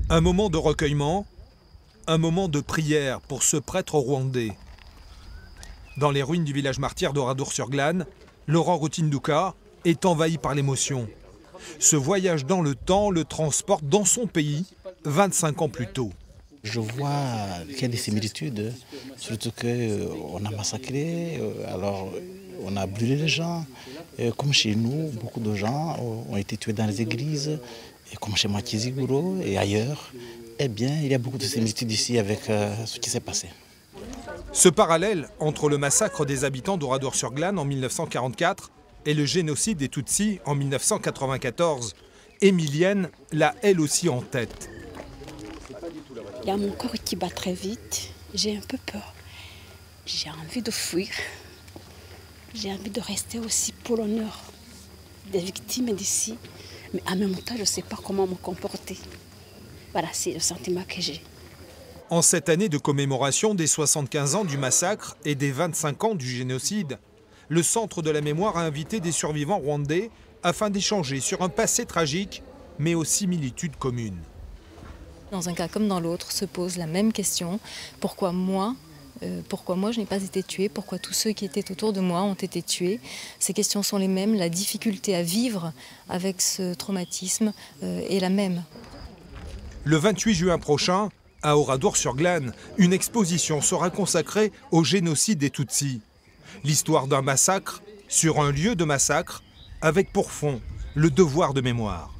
Un moment de recueillement, un moment de prière pour ce prêtre rwandais. Dans les ruines du village martyr d'Oradour-sur-Glane, Laurent Rutindouka est envahi par l'émotion. Ce voyage dans le temps le transporte dans son pays 25 ans plus tôt. Je vois qu'il y a des similitudes, surtout qu'on a massacré, alors on a brûlé les gens. Comme chez nous, beaucoup de gens ont été tués dans les églises, et comme chez moi, Kiziguro et ailleurs. Eh bien, il y a beaucoup de similitudes ici avec ce qui s'est passé. Ce parallèle entre le massacre des habitants d'Oradour-sur-Glane en 1944 et le génocide des Tutsis en 1994, Émilienne l'a elle aussi en tête. Il y a mon corps qui bat très vite, j'ai un peu peur. J'ai envie de fuir. J'ai envie de rester aussi pour l'honneur des victimes d'ici. Mais en même temps, je ne sais pas comment me comporter. Voilà, c'est le sentiment que j'ai. En cette année de commémoration des 75 ans du massacre et des 25 ans du génocide, le Centre de la mémoire a invité des survivants rwandais afin d'échanger sur un passé tragique, mais aux similitudes communes. Dans un cas comme dans l'autre, se pose la même question. Pourquoi moi je n'ai pas été tuée? Pourquoi tous ceux qui étaient autour de moi ont été tués? Ces questions sont les mêmes. La difficulté à vivre avec ce traumatisme est la même. Le 28 juin prochain, à Oradour-sur-Glane, une exposition sera consacrée au génocide des Tutsis. L'histoire d'un massacre sur un lieu de massacre, avec pour fond le devoir de mémoire.